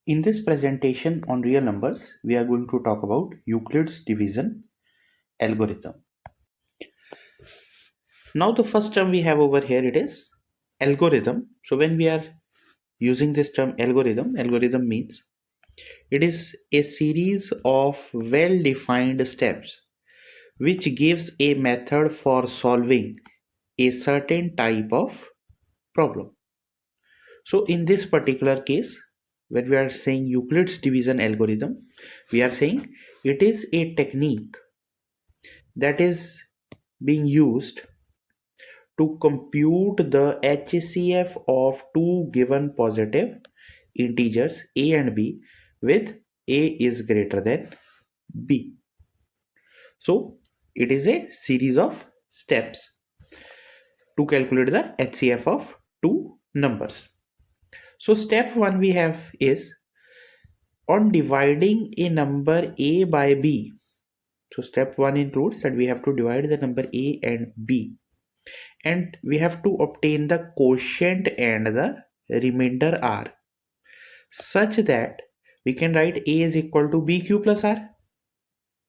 In this presentation on real numbers, we are going to talk about Euclid's division algorithm. Now the first term we have over here, it is algorithm. So when we are using this term algorithm means it is a series of well-defined steps which gives a method for solving a certain type of problem. So in this particular case, when we are saying Euclid's division algorithm, we are saying it is a technique that is being used to compute the HCF of two given positive integers a and b with a is greater than b. So it is a series of steps to calculate the HCF of two numbers. So step 1 we have is on dividing a number a by b. So step 1 includes that we have to divide the number a and b, and we have to obtain the quotient and the remainder r such that we can write a is equal to bq plus r.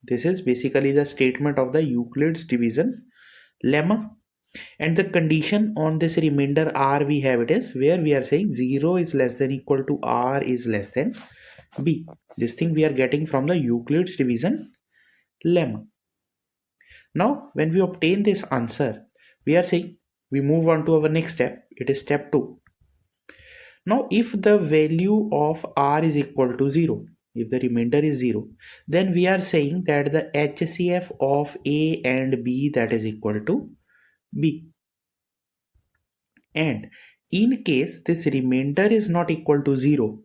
This is basically the statement of the Euclid's division lemma, and the condition on this remainder r we have it is where we are saying 0 is less than equal to r is less than b. This thing we are getting from the Euclid's division lemma. Now when we obtain this answer, we are saying we move on to our next step. It is step 2. Now if the value of r is equal to 0, if the remainder is 0, then we are saying that the HCF of a and b that is equal to b. And in case this remainder is not equal to 0,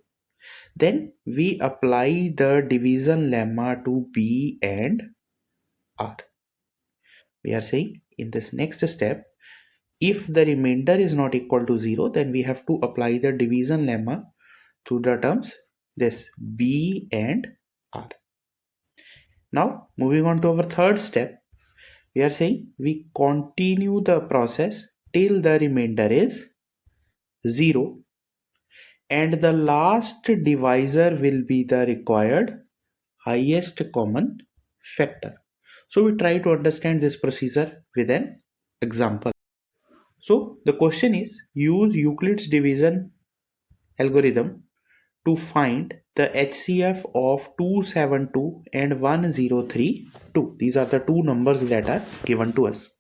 then we apply the division lemma to b and r. We are saying in this next step, if the remainder is not equal to 0, then we have to apply the division lemma to the terms this b and r. Now moving on to our third step, we are saying we continue the process till the remainder is 0 and the last divisor will be the required highest common factor. So we try to understand this procedure with an example. So the question is, use Euclid's division algorithm to find the HCF of 272 and 1032. These are the two numbers that are given to us.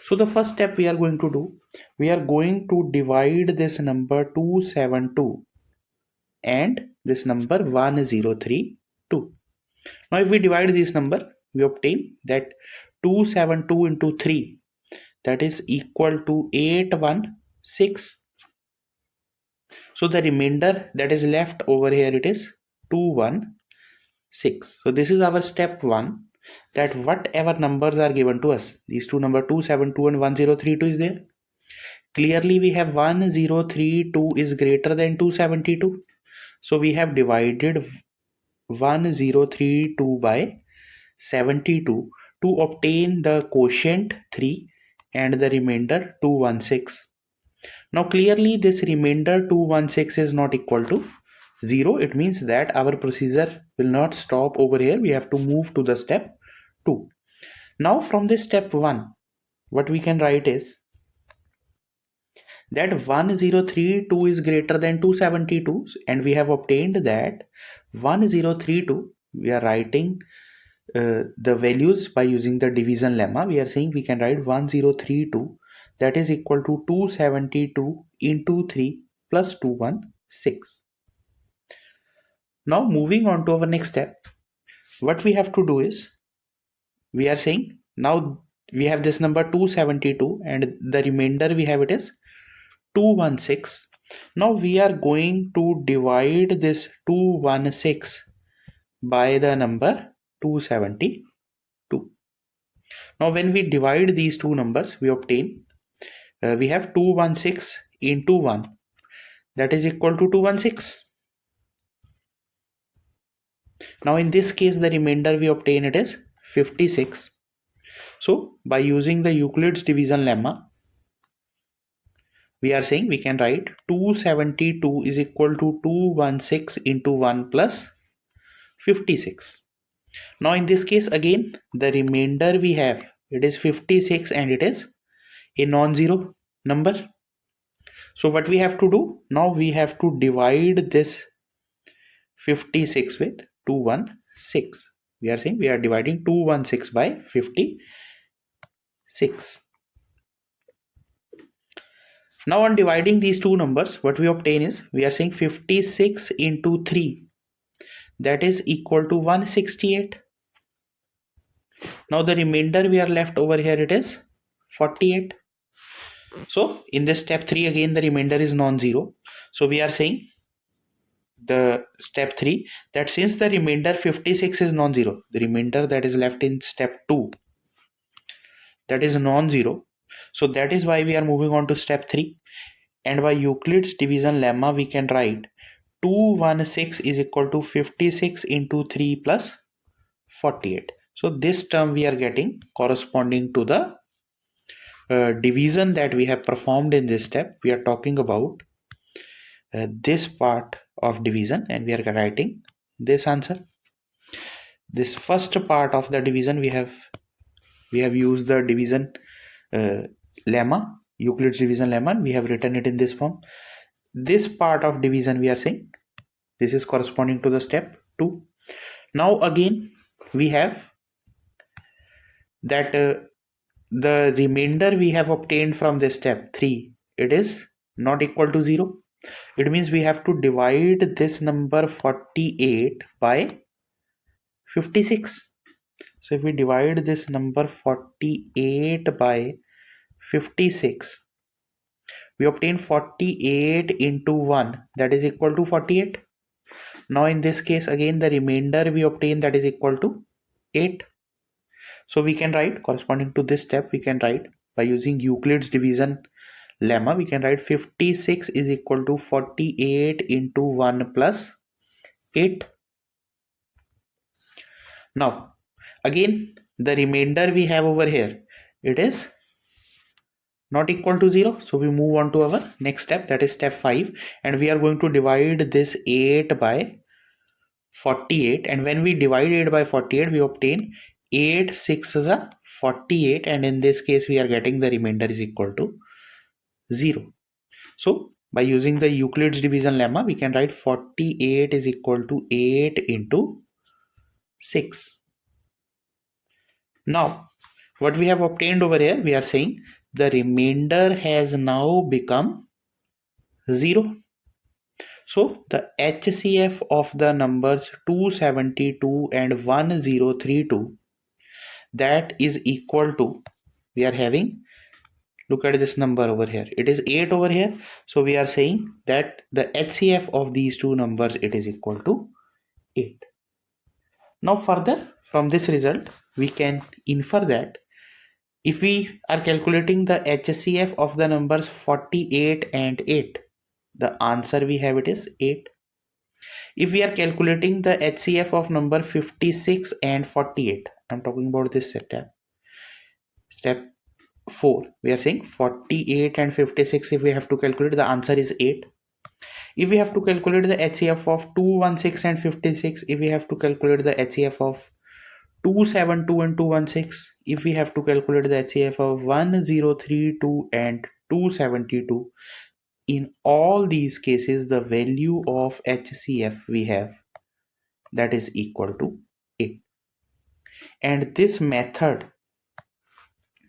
So the first step we are going to do, we are going to divide this number 272 and this number 1032. Now if we divide this number, we obtain that 272 into 3, that is equal to 816. So the remainder that is left over here, it is 216. So this is our step 1, that whatever numbers are given to us, these two numbers 272 and 1032 is there. Clearly we have 1032 is greater than 272. So we have divided 1032 by 72 to obtain the quotient 3 and the remainder 216. Now clearly this remainder 216 is not equal to 0. It means that our procedure will not stop over here. We have to move to the step 2. Now from this step 1, what we can write is that 1032 is greater than 272, and we have obtained that 1032, we are writing the values by using the division lemma. We are saying we can write 1032 that is equal to 272 into 3 plus 216. Now moving on to our next step, what we have to do is, we are saying now we have this number 272 and the remainder we have it is 216. Now we are going to divide this 216 by the number 272. Now when we divide these two numbers, we obtain we have 216 into 1, that is equal to 216. Now in this case the remainder we obtain it is 56. So by using the Euclid's division lemma, we are saying we can write 272 is equal to 216 into 1 plus 56. Now in this case again the remainder we have, it is 56 and it is a non-zero number. So what we have to do now, we have to divide this 56 with 216. We are saying we are dividing 216 by 56. Now on dividing these two numbers, what we obtain is, we are saying 56 into 3, that is equal to 168. Now the remainder we are left over here, it is 48. So in this step 3 again the remainder is non-zero. So we are saying the step 3 that since the remainder 56 is non-zero, the remainder that is left in step 2, that is non-zero. So that is why we are moving on to step 3, and by Euclid's division lemma we can write 216 is equal to 56 into 3 plus 48. So this term we are getting corresponding to the division that we have performed in this step. We are talking about this part of division and we are writing this answer. This first part of the division we have used the division lemma, Euclid's division lemma. We have written it in this form. This part of division we are saying this is corresponding to the step 2. Now again we have that the remainder we have obtained from this step 3, it is not equal to 0. It means we have to divide this number 48 by 56. So if we divide this number 48 by 56, we obtain 48 into 1, that is equal to 48. Now in this case again the remainder we obtain, that is equal to 8. So we can write, corresponding to this step, we can write by using Euclid's division lemma, we can write 56 is equal to 48 into 1 plus 8. Now again the remainder we have over here, it is not equal to 0. So we move on to our next step, that is step 5, and we are going to divide this 8 by 48, and when we divide 8 by 48 we obtain 8 6 is a 48, and in this case we are getting the remainder is equal to 0. So by using the Euclid's division lemma we can write 48 is equal to 8 into 6. Now what we have obtained over here, we are saying the remainder has now become 0. So the HCF of the numbers 272 and 1032, that is equal to, we are having, look at this number over here, it is 8 over here. So we are saying that the HCF of these two numbers, it is equal to 8. Now further from this result we can infer that if we are calculating the HCF of the numbers 48 and 8, the answer we have, it is 8. If we are calculating the HCF of number 56 and 48, I'm talking about this step 4, we are saying 48 and 56, if we have to calculate, the answer is 8. If we have to calculate the HCF of 216 and 56, if we have to calculate the HCF of 272 and 216, if we have to calculate the HCF of 1032 and 272, in all these cases the value of HCF we have, that is equal to 8. And this method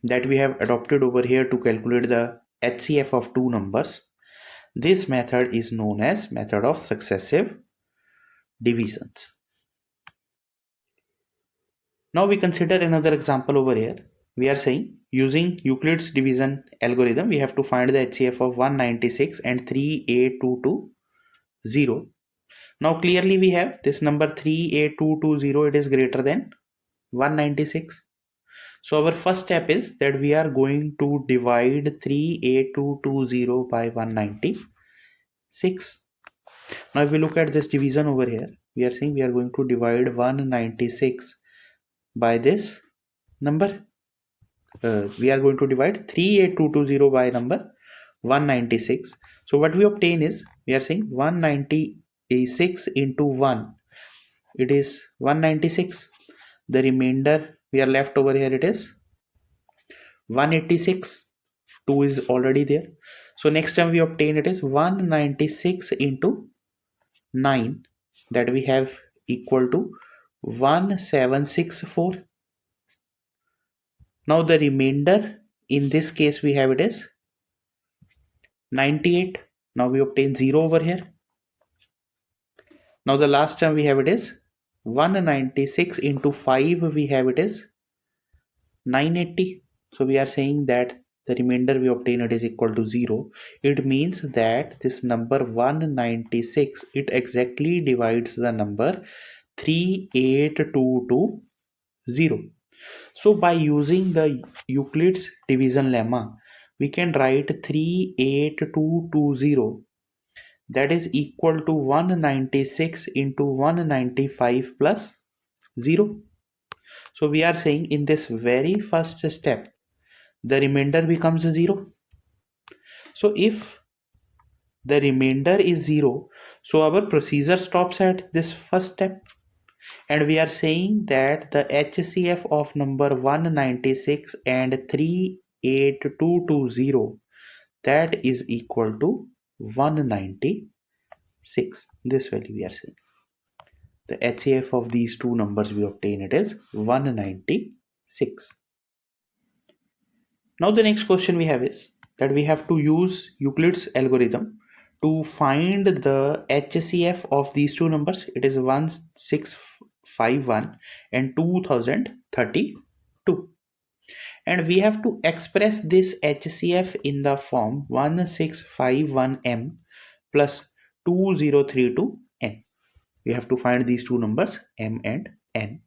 that we have adopted over here to calculate the HCF of two numbers, this method is known as method of successive divisions. Now we consider another example over here. We are saying using Euclid's division algorithm we have to find the HCF of 196 and 38220. Now clearly we have this number 38220, it is greater than 196. So our first step is that we are going to divide 38220 by 196. Now if we look at this division over here, we are saying we are going to divide 196 by this number. We are going to divide 38220 by number 196. So what we obtain is, we are saying 196 into 1, it is 196. The remainder we are left over here, it is 186. 2 is already there. So next time we obtain, it is 196 into 9, that we have equal to 1764. Now the remainder in this case we have, it is 98. Now we obtain 0 over here. Now the last term we have, it is 196 into 5, we have it is 980. So we are saying that the remainder we obtain, it is equal to 0. It means that this number 196, it exactly divides the number 38220. So by using the Euclid's division lemma, we can write 38220, that is equal to 196 into 195 plus 0. So we are saying in this very first step, the remainder becomes 0. So if the remainder is 0, so our procedure stops at this first step. And we are saying that the HCF of number 196 and 38220, that is equal to 196. This value we are saying. The HCF of these two numbers we obtain, it is 196. Now the next question we have is that we have to use Euclid's algorithm to find the HCF of these two numbers. It is 1651 and 2032. And we have to express this HCF in the form 1651m plus 2032n. We have to find these two numbers, m and n.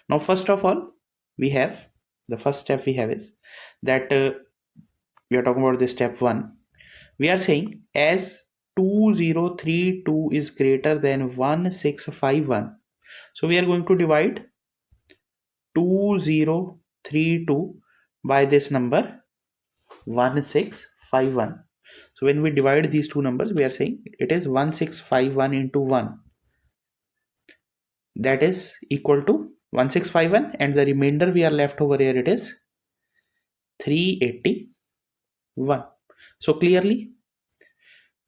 Now first of all, we have the first step we have is that we are talking about the step 1. We are saying as 2032 is greater than 1651, so we are going to divide 2032 by this number 1651. So when we divide these two numbers, we are saying it is 1651 into 1, that is equal to 1651, and the remainder we are left over here, it is 381. So clearly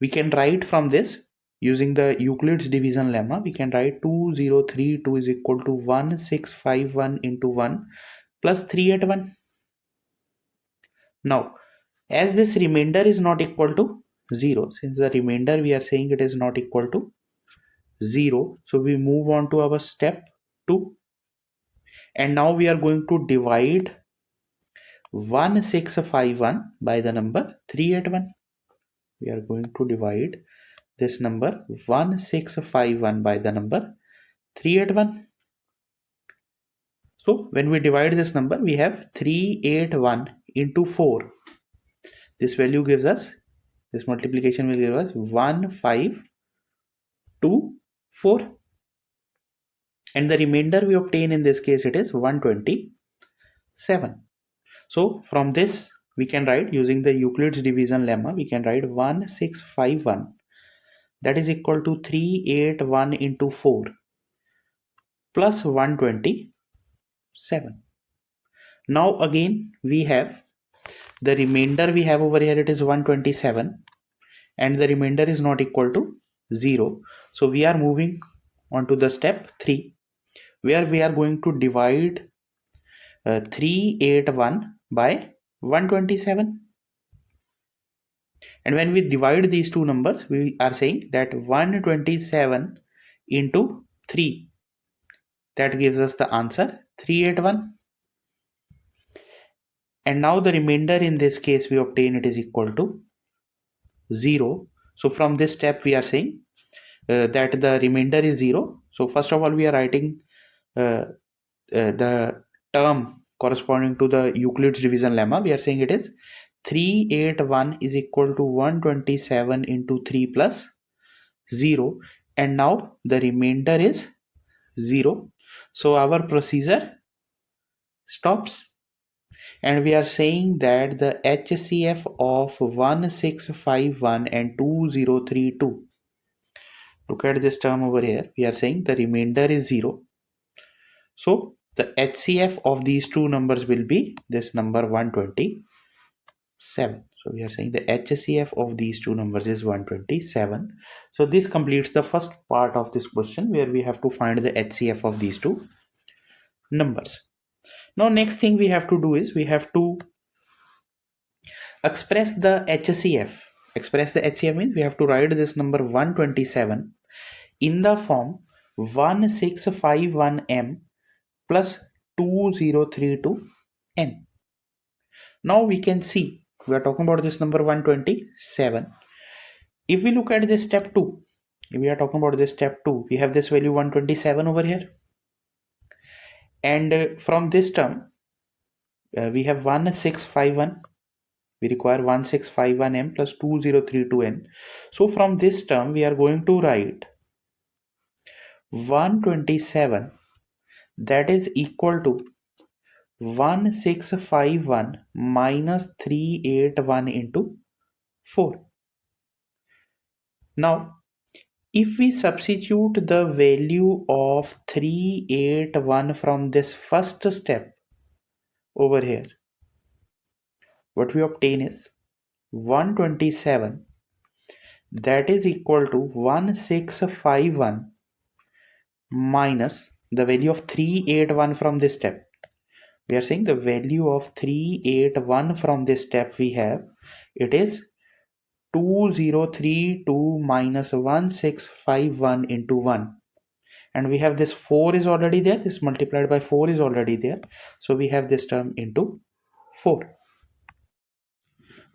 we can write from this, using the Euclid's division lemma, we can write 2032 is equal to 1651 into 1 plus 381. Now as this remainder is not equal to 0, since the remainder we are saying it is not equal to 0, so we move on to our step 2, and now we are going to divide 1651 by the number 381. We are going to divide this number 1651 by the number 381. So when we divide this number, we have 381 into 4. This value gives us, this multiplication will give us 1524, and the remainder we obtain in this case, it is 127. So from this we can write, using the Euclid's division lemma, we can write 1651, that is equal to 381 into 4 plus 127. Now again we have the remainder we have over here, it is 127, and the remainder is not equal to 0. So we are moving on to the step 3, where we are going to divide 381 by 127. And when we divide these two numbers, we are saying that 127 into 3, that gives us the answer 381. And now the remainder in this case we obtain, it is equal to 0. So from this step we are saying that the remainder is 0. So first of all we are writing the term corresponding to the Euclid's division lemma. We are saying it is 381 is equal to 127 into 3 plus 0, and now the remainder is 0. So our procedure stops. and we are saying that the HCF of 1651 and 2032. Look at this term over here. We are saying the remainder is 0. So the HCF of these two numbers will be this number 127. So we are saying the HCF of these two numbers is 127. So this completes the first part of this question where we have to find the HCF of these two numbers. Now next thing we have to do is we have to express the HCF. Express the HCF means we have to write this number 127 in the form 1651m plus 2032n. Now we can see we are talking about this number 127. If we look at this step 2, if we are talking about this step 2, we have this value 127 over here, and from this term we have 1651. We require 1651m plus 2032n. So from this term we are going to write 127, that is equal to 1651 minus 381 into 4. Now if we substitute the value of 381 from this first step over here, what we obtain is 127, that is equal to 1651 minus the value of 381 from this step. We are saying the value of 381 from this step we have, it is 2032 minus 1651 into 1, and we have this 4 is already there, this multiplied by 4 is already there, so we have this term into 4.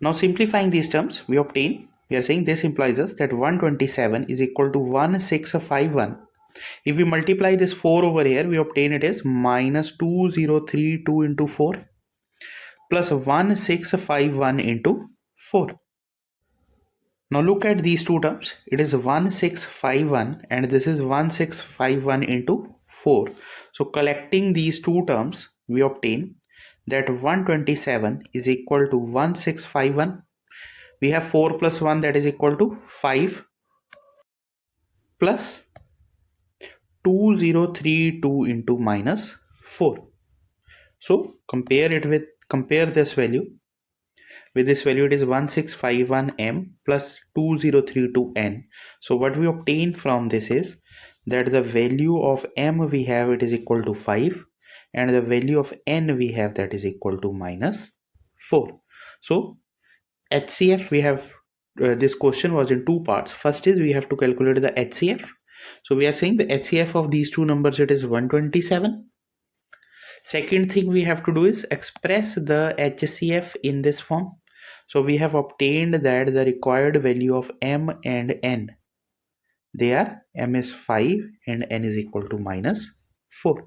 Now simplifying these terms we obtain, we are saying this implies us that 127 is equal to 1651. If we multiply this 4 over here, we obtain it as minus 2032 into 4 plus 1651 into 4. Now look at these two terms. It is 1651 and this is 1651 into 4. So collecting these two terms, we obtain that 127 is equal to 1651. We have 4 plus 1, that is equal to 5, plus 2032 into minus 4. So compare this value with this value. It is 1651m plus 2032n. So what we obtain from this is that the value of m we have, it is equal to 5, and the value of n we have, that is equal to minus 4. So HCF, we have this question was in two parts. First is we have to calculate the HCF. So we are saying the HCF of these two numbers, it is 127. Second thing we have to do is express the HCF in this form. So we have obtained that the required value of m and n, they are m is 5 and n is equal to minus 4.